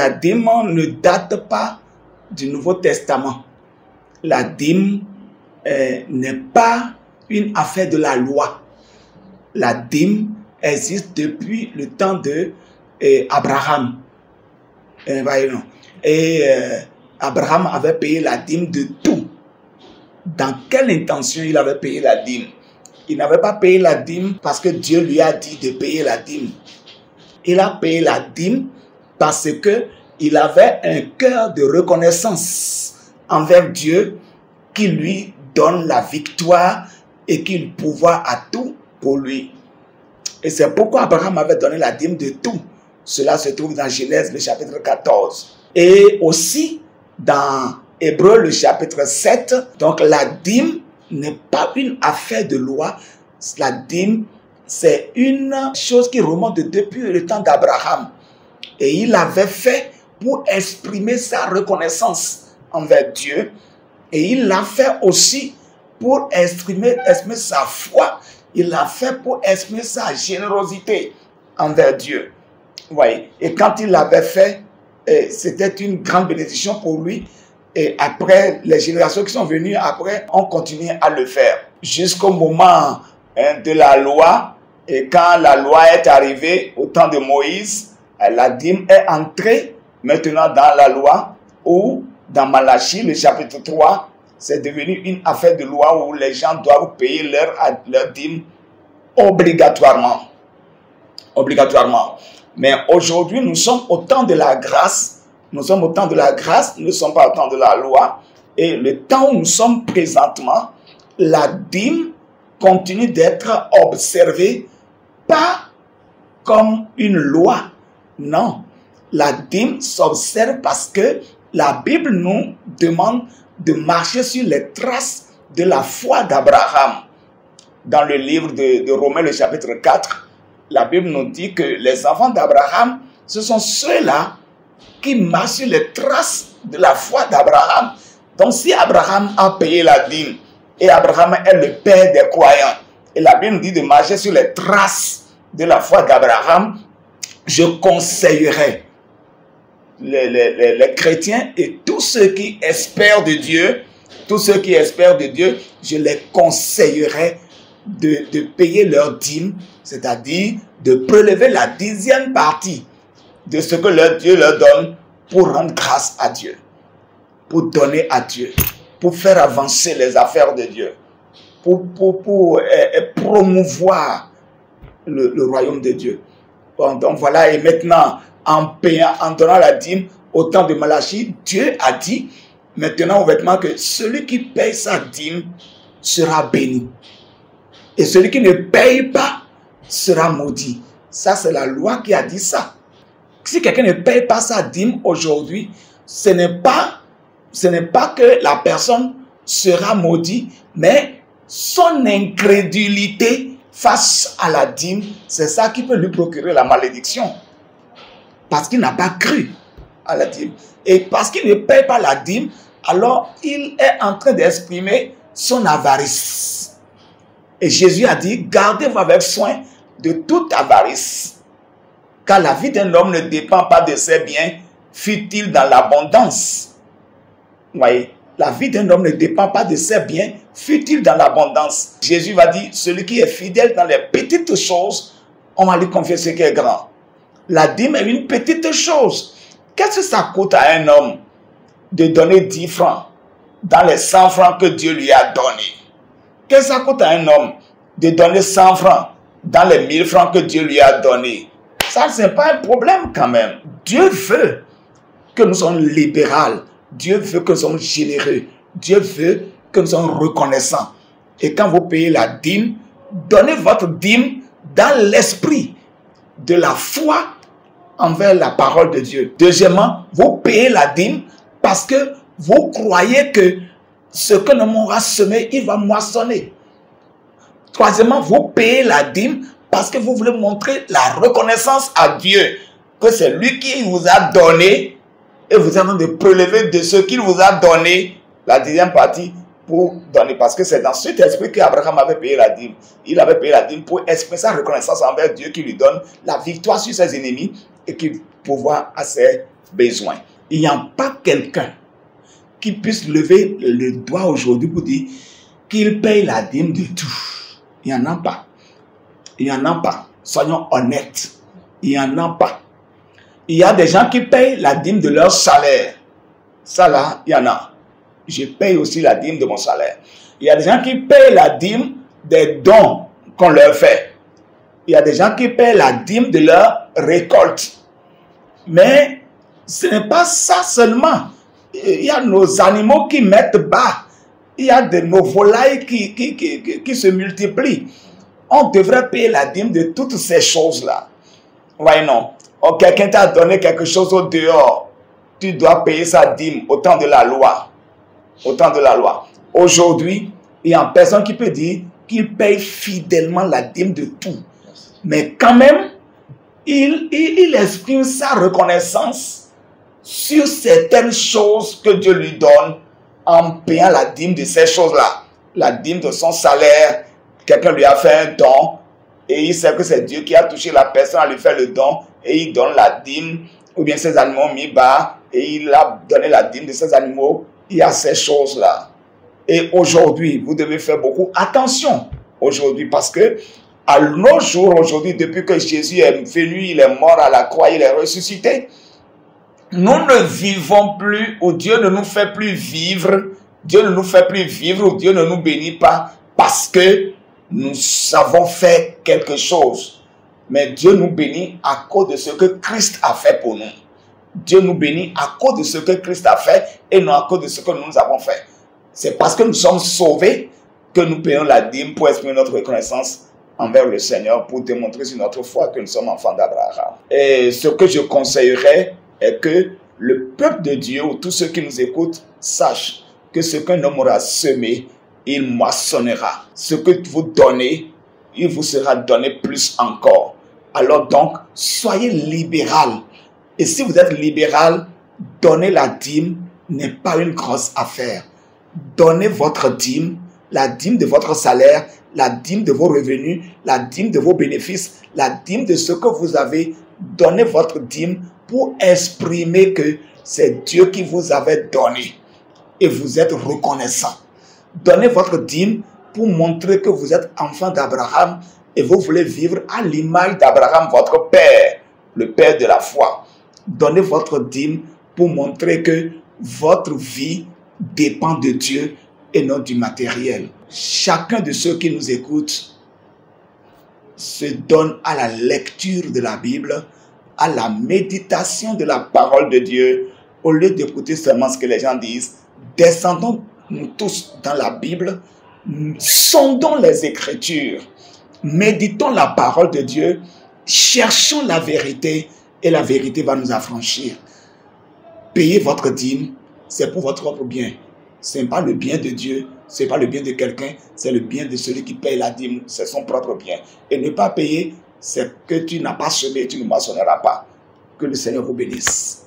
la dîme ne date pas du Nouveau Testament. La dîme n'est pas une affaire de la loi. La dîme existe depuis le temps de Abraham. Abraham avait payé la dîme de tout. Dans quelle intention il avait payé la dîme? Il n'avait pas payé la dîme parce que Dieu lui a dit de payer la dîme. Il a payé la dîme parce qu'il avait un cœur de reconnaissance envers Dieu qui lui donne la victoire et qui le pouvoir à tout pour lui. Et c'est pourquoi Abraham avait donné la dîme de tout. Cela se trouve dans Genèse, le chapitre 14. Et aussi dans Hébreux, le chapitre 7. Donc la dîme n'est pas une affaire de loi. La dîme, c'est une chose qui remonte depuis le temps d'Abraham. Et il l'avait fait pour exprimer sa reconnaissance envers Dieu. Et il l'a fait aussi pour exprimer sa foi. Il l'a fait pour exprimer sa générosité envers Dieu. Voyez. Et quand il l'avait fait, c'était une grande bénédiction pour lui. Et après, les générations qui sont venues après ont continué à le faire. Jusqu'au moment de la loi. Et quand la loi est arrivée au temps de Moïse, la dîme est entrée maintenant dans la loi, ou dans Malachie, le chapitre 3, c'est devenu une affaire de loi où les gens doivent payer leur dîme obligatoirement. Mais aujourd'hui, nous sommes au temps de la grâce. Nous sommes au temps de la grâce, nous ne sommes pas au temps de la loi. Et le temps où nous sommes présentement, la dîme continue d'être observée, pas comme une loi. Non, la dîme s'observe parce que la Bible nous demande de marcher sur les traces de la foi d'Abraham. Dans le livre de Romains, le chapitre 4, la Bible nous dit que les enfants d'Abraham, ce sont ceux-là qui marchent sur les traces de la foi d'Abraham. Donc si Abraham a payé la dîme, et Abraham est le père des croyants, et la Bible nous dit de marcher sur les traces de la foi d'Abraham, je conseillerais les chrétiens et tous ceux qui espèrent de Dieu, je les conseillerais de payer leur dîme, c'est-à-dire de prélever la 10e partie de ce que leur Dieu leur donne pour rendre grâce à Dieu, pour donner à Dieu, pour faire avancer les affaires de Dieu, pour promouvoir le royaume de Dieu. Bon, donc voilà, et maintenant, en donnant la dîme au temps de Malachie, Dieu a dit maintenant au vêtement que celui qui paye sa dîme sera béni. Et celui qui ne paye pas sera maudit. Ça, c'est la loi qui a dit ça. Si quelqu'un ne paye pas sa dîme aujourd'hui, ce n'est pas que la personne sera maudite, mais son incrédulité face à la dîme, c'est ça qui peut lui procurer la malédiction. Parce qu'il n'a pas cru à la dîme. Et parce qu'il ne paye pas la dîme, alors il est en train d'exprimer son avarice. Et Jésus a dit, gardez-vous avec soin de toute avarice. Car la vie d'un homme ne dépend pas de ses biens, fut-il dans l'abondance. Vous voyez, la vie d'un homme ne dépend pas de ses biens, fut-il dans l'abondance. Jésus va dire, celui qui est fidèle dans les petites choses, on va lui confier ce qui est grand. La dîme est une petite chose. Qu'est-ce que ça coûte à un homme de donner 10 francs dans les 100 francs que Dieu lui a donnés? Qu'est-ce que ça coûte à un homme de donner 100 francs dans les 1000 francs que Dieu lui a donnés? Ça, ce n'est pas un problème quand même. Dieu veut que nous soyons libéraux. Dieu veut que nous soyons généreux. Dieu veut que nous soyons reconnaissants. Et quand vous payez la dîme, donnez votre dîme dans l'esprit de la foi envers la parole de Dieu. Deuxièmement, vous payez la dîme parce que vous croyez que ce que l'homme aura semé, il va moissonner. Troisièmement, vous payez la dîme parce que vous voulez montrer la reconnaissance à Dieu, que c'est lui qui vous a donné, et vous êtes en train de prélever de ce qu'il vous a donné, la 10e partie, pour donner. Parce que c'est dans cet esprit qu'Abraham avait payé la dîme. Il avait payé la dîme pour exprimer sa reconnaissance envers Dieu qui lui donne la victoire sur ses ennemis et qui pouvoir à ses besoin. Il n'y a pas quelqu'un qui puisse lever le doigt aujourd'hui pour dire qu'il paye la dîme de tout. Il n'y en a pas. Il n'y en a pas. Soyons honnêtes. Il n'y en a pas. Il y a des gens qui payent la dîme de leur salaire. Ça là, il y en a. Je paye aussi la dîme de mon salaire. Il y a des gens qui payent la dîme des dons qu'on leur fait. Il y a des gens qui payent la dîme de leur récolte. Mais ce n'est pas ça seulement. Il y a nos animaux qui mettent bas. Il y a nos volailles qui se multiplient. On devrait payer la dîme de toutes ces choses-là. Ouais, non. Oh, quelqu'un t'a donné quelque chose au dehors. Tu dois payer sa dîme au temps de la loi. Au temps de la loi. Aujourd'hui, il y a personne qui peut dire qu'il paye fidèlement la dîme de tout. Mais quand même, il exprime sa reconnaissance sur certaines choses que Dieu lui donne en payant la dîme de ces choses-là. La dîme de son salaire, quelqu'un lui a fait un don et il sait que c'est Dieu qui a touché la personne à lui faire le don et il donne la dîme, ou bien ses animaux ont mis bas et il a donné la dîme de ses animaux. Il y a ces choses-là. Et aujourd'hui, vous devez faire beaucoup attention aujourd'hui parce que à nos jours, aujourd'hui, depuis que Jésus est venu, il est mort à la croix, il est ressuscité, nous ne vivons plus, ou Dieu ne nous fait plus vivre, Dieu ne nous fait plus vivre, ou Dieu ne nous bénit pas parce que nous avons fait quelque chose. Mais Dieu nous bénit à cause de ce que Christ a fait pour nous. Dieu nous bénit à cause de ce que Christ a fait et non à cause de ce que nous avons fait. C'est parce que nous sommes sauvés que nous payons la dîme pour exprimer notre reconnaissance envers le Seigneur, pour démontrer sur notre foi que nous sommes enfants d'Abraham. Et ce que je conseillerais est que le peuple de Dieu, ou tous ceux qui nous écoutent, sachent que ce qu'un homme aura semé, il moissonnera. Ce que vous donnez, il vous sera donné plus encore. Alors donc, soyez libéral. Et si vous êtes libéral, donner la dîme n'est pas une grosse affaire. Donnez votre dîme, la dîme de votre salaire, la dîme de vos revenus, la dîme de vos bénéfices, la dîme de ce que vous avez. Donnez votre dîme pour exprimer que c'est Dieu qui vous avait donné et vous êtes reconnaissant. Donnez votre dîme pour montrer que vous êtes enfant d'Abraham et vous voulez vivre à l'image d'Abraham, votre père, le père de la foi. Donnez votre dîme pour montrer que votre vie dépend de Dieu et non du matériel. Chacun de ceux qui nous écoutent se donne à la lecture de la Bible, à la méditation de la parole de Dieu, au lieu d'écouter seulement ce que les gens disent. Descendons nous tous dans la Bible, sondons les Écritures, méditons la parole de Dieu, cherchons la vérité et la vérité va nous affranchir. Payez votre dîme, c'est pour votre propre bien. Ce n'est pas le bien de Dieu, ce n'est pas le bien de quelqu'un, c'est le bien de celui qui paye la dîme, c'est son propre bien. Et ne pas payer, c'est que tu n'as pas semé et tu ne moissonneras pas. Que le Seigneur vous bénisse.